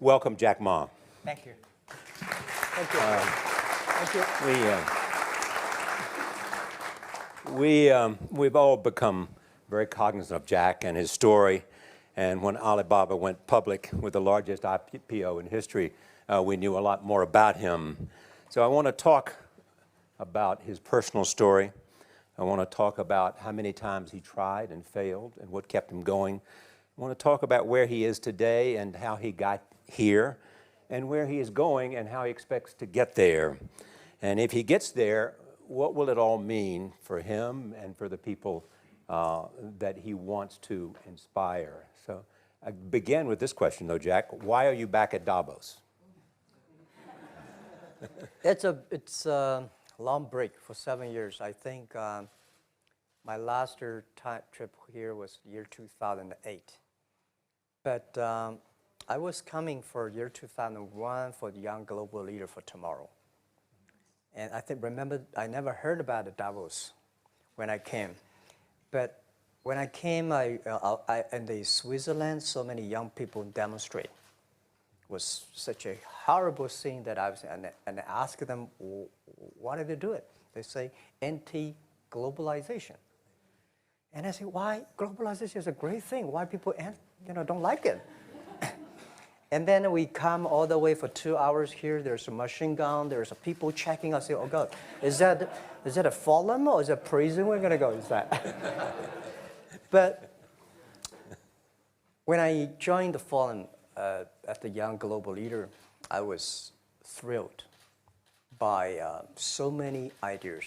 welcome Jack Ma. Thank you. Thank you. Thank you. We've all become very cognizant of Jack and his story. And when Alibaba went public with the largest IPO in history, we knew a lot more about him. So I want to talk about his personal story. I want to talk about how many times he tried and failed and what kept him going. I want to talk about where he is today and how he got here, and where he is going and how he expects to get there. And if he gets there, what will it all mean for him and for the people that he wants to inspire? So I begin with this question, though, Jack. Why are you back at Davos? It's a long break for 7 years. I think my last trip here was year 2008. But I was coming for year 2001 for the Young Global Leader for Tomorrow. And remember, I never heard about the Davos when I came. But when I came, in the Switzerland, so many young people demonstrate. It was such a horrible scene that and I asked them, why did they do it? They say, anti-globalization. And I say, why? Globalization is a great thing. Why people don't like it? And then we come all the way for 2 hours here. There's a machine gun. There's a people checking us. Say, oh God, is that a forum or is it a prison we're gonna go? Is that? But when I joined the forum as the Young Global Leader, I was thrilled by so many ideas.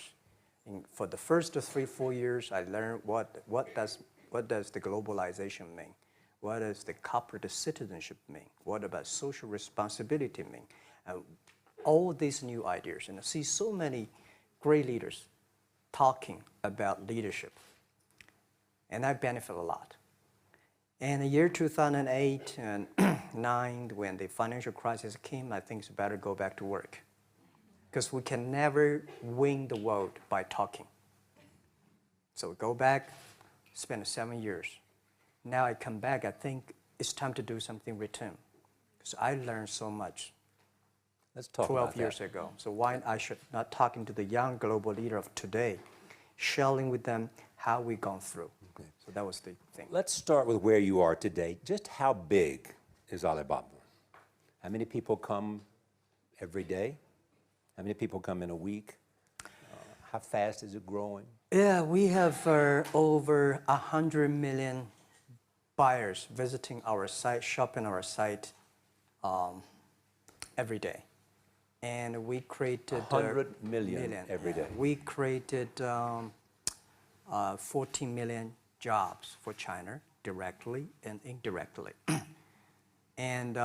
For the first 3-4 years, I learned what does the globalization mean? What does the corporate citizenship mean? What about social responsibility mean? All these new ideas, and I see so many great leaders talking about leadership, and I benefit a lot. And the year 2008 and 2009, when the financial crisis came, I think it's better go back to work, because we can never win the world by talking. So we go back, spend 7 years. Now I come back, I think it's time to do something return, because I learned so much. Let's talk 12 years ago. So why I should not talking to the young global leader of today, sharing with them how we've gone through. Okay. So that was the thing. Let's start with where you are today. Just how big is Alibaba? How many people come every day? How many people come in a week? How fast is it growing? Yeah, we have over 100 million buyers visiting our site, shopping our site every day. And we created 100 million every day. We created 14 million jobs for China, directly and indirectly. And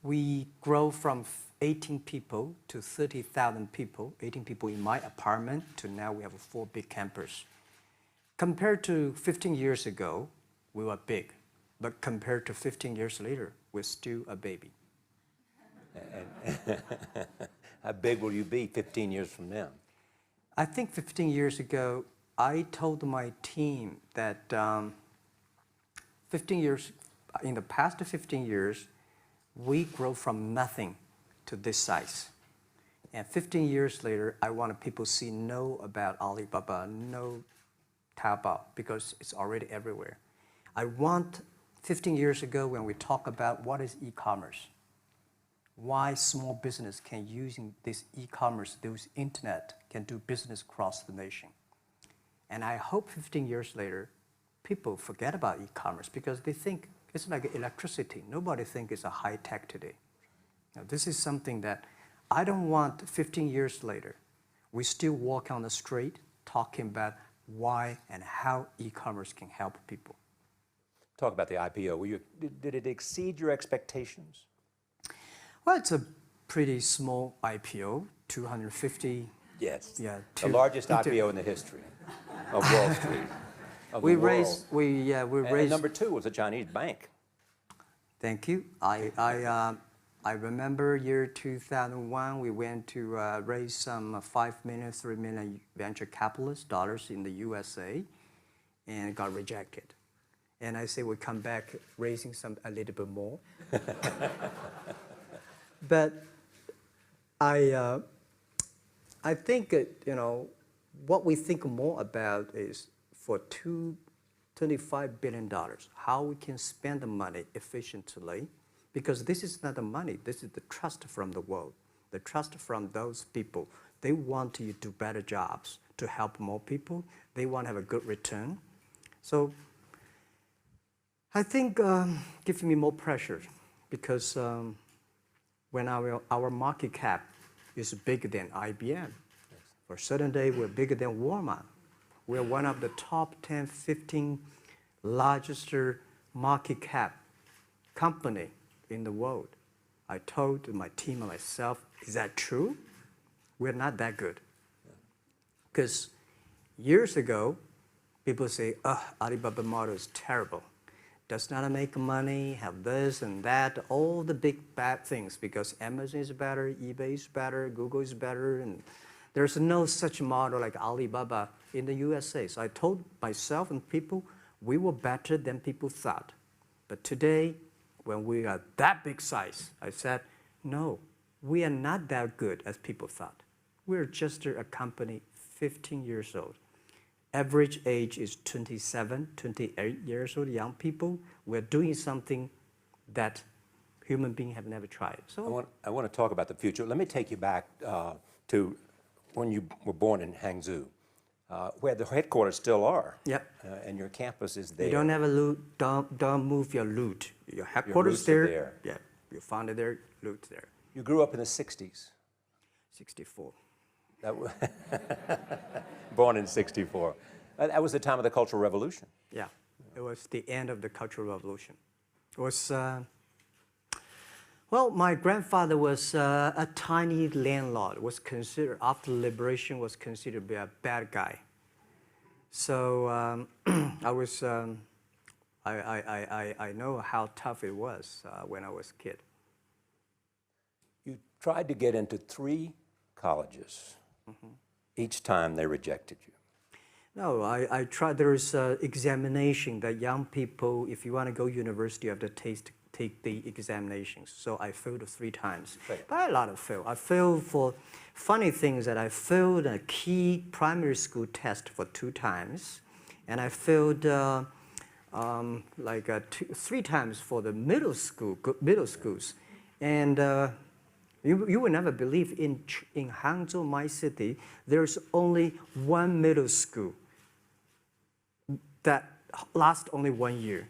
we grow from 18 people to 30,000 people, 18 people in my apartment, to now we have a 4 big campus. Compared to 15 years ago, we were big, but compared to 15 years later, we're still a baby. How big will you be 15 years from now? I think 15 years ago, I told my team that in the past 15 years, we grow from nothing to this size. And 15 years later, I want people to know about Alibaba, know Taobao, because it's already everywhere. I want 15 years ago when we talk about what is e-commerce, why small business can using this e-commerce, this internet, can do business across the nation. And I hope 15 years later, people forget about e-commerce because they think it's like electricity. Nobody thinks it's a high tech today. Now, this is something that I don't want 15 years later, we still walk on the street talking about why and how e-commerce can help people. Talk about the IPO. Did it exceed your expectations? Well, it's a pretty small IPO, 250. Yes. Yeah. The largest IPO in the history of Wall Street. We raised. And number 2 was a Chinese bank. Thank you. I remember year 2001. We went to raise some 5 million, 3 million venture capitalist dollars in the USA, and got rejected. And I say we come back raising a little bit more. But I think, what we think more about is for $25 billion, how we can spend the money efficiently, because this is not the money, this is the trust from the world, the trust from those people. They want you to do better jobs to help more people. They want to have a good return. So I think gives me more pressure because when our market cap is bigger than IBM, for a certain day we're bigger than Walmart. We're one of the top 10, 15 largest market cap company in the world. I told my team and myself, is that true? We're not that good. Because years ago, people say, Alibaba model is terrible. Does not make money, have this and that, all the big bad things, because Amazon is better, eBay is better, Google is better, and there's no such model like Alibaba in the USA. So I told myself and people, we were better than people thought. But today, when we are that big size, I said, no, we are not that good as people thought. We're just a company 15 years old. Average age is 27, 28 years old, young people. We're doing something that human beings have never tried. So I want to talk about the future. Let me take you back to when you were born in Hangzhou, where the headquarters still are. Yep. And your campus is there. You don't have a loot, don't move your loot. Your headquarters Your roots are there. Yeah, you found it there, loot there. You grew up in the 60s. 64. Born in 64. That was the time of the Cultural Revolution. Yeah, it was the end of the Cultural Revolution. It was, well, my grandfather was a tiny landlord, was considered, after liberation, was considered to be a bad guy. So I know how tough it was when I was a kid. You tried to get into 3 colleges. Each time they rejected you. No, I tried. There is an examination that young people, if you want to go to university, you have to take the examinations. So I failed 3 times. Right. But a lot of fail. I failed for funny things that I failed a key primary school test for 2 times. And I failed 3 times for the middle schools. And you will never believe in Hangzhou, my city, there's only 1 middle school that lasts only 1 year.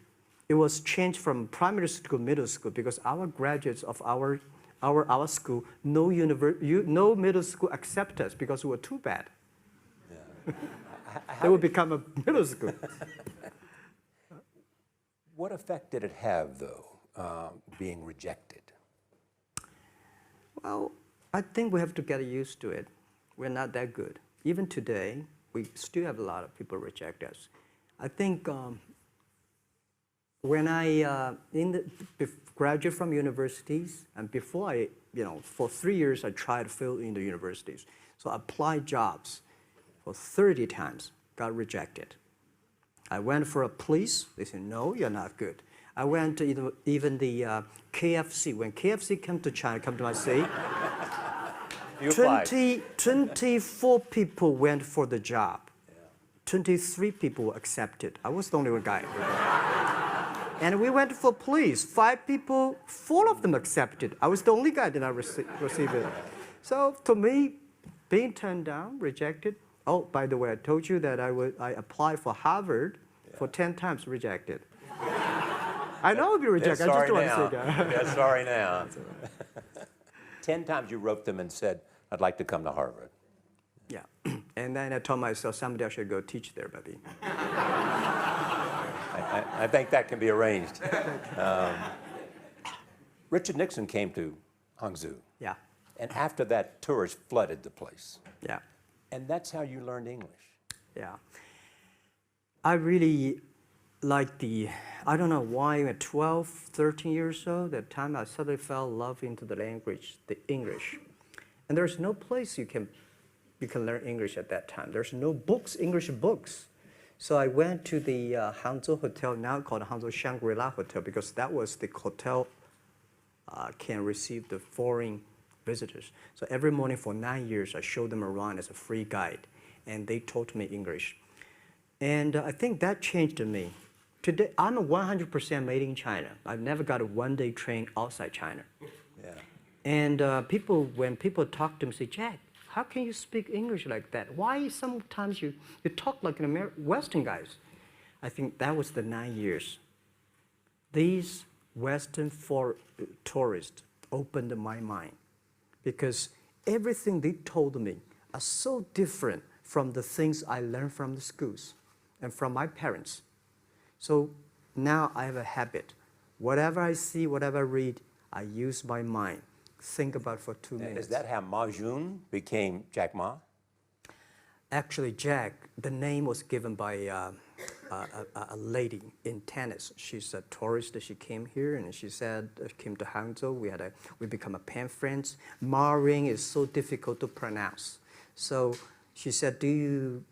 It was changed from primary school to middle school because our graduates of our school, no middle school accept us because we were too bad. Yeah. They would become a middle school. What effect did it have, though, being rejected? Well, I think we have to get used to it. We're not that good. Even today, we still have a lot of people reject us. I think when I graduated from universities, and before I, for 3 years, I tried to fill in the universities. So I applied jobs for 30 times, got rejected. I went for a police, they said, no, you're not good. I went to even the KFC. When KFC came to China, come to my city, 24 people went for the job. 23 people were accepted. I was the only one guy. And we went for police. 5 people, 4 of them accepted. I was the only guy that I received it. So to me, being turned down, rejected. Oh, by the way, I told you that I applied for Harvard for 10 times, rejected. I know I'll be rejected. I just don't want to say that. They're sorry now. 10 times you wrote them and said, I'd like to come to Harvard. Yeah. And then I told myself, someday I should go teach there, maybe. I think that can be arranged. Richard Nixon came to Hangzhou. Yeah. And after that, tourists flooded the place. Yeah. And that's how you learned English. Yeah. I really like I don't know why, at 12, 13 years old, that time I suddenly fell in love into the language, the English. And there's no place you can learn English at that time. There's no books, English books. So I went to the Hangzhou Hotel, now called Hangzhou Shangri-La Hotel, because that was the hotel can receive the foreign visitors. So every morning for 9 years, I showed them around as a free guide, and they taught me English. And I think that changed me. Today, I'm 100% made in China. I've never got a one-day train outside China. Yeah. And when people talk to me, say, Jack, how can you speak English like that? Why sometimes you talk like an Western guys? I think that was the 9 years. These Western tourists opened my mind, because everything they told me are so different from the things I learned from the schools and from my parents. So now I have a habit. Whatever I see, whatever I read, I use my mind. Think about it for 2 minutes. Is that how Ma Jun became Jack Ma? Actually, Jack, the name was given by a lady in tennis. She's a tourist. She came here and she said, came to Hangzhou. We become a pen friends. Ma Ring is so difficult to pronounce. So she said, do you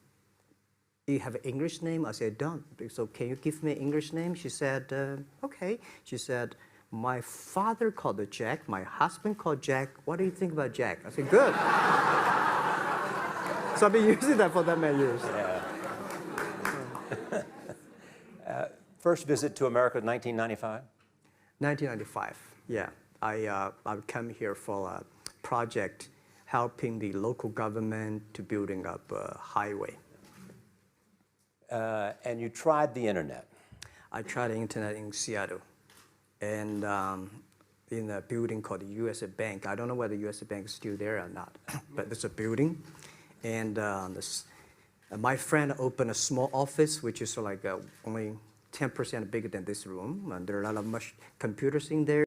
have an English name? I said, don't. So can you give me an English name? She said, okay. She said, my father called it Jack. My husband called Jack. What do you think about Jack? I said, good. So I've been using that for that many years. Yeah. First visit to America in 1995? 1995, yeah. I come here for a project helping the local government to building up a highway. And you tried the internet? I tried the internet in Seattle, and in a building called the U.S. Bank. I don't know whether the U.S. Bank is still there or not, but it's a building. And my friend opened a small office, which is like only 10% bigger than this room. And there are a lot of computers in there.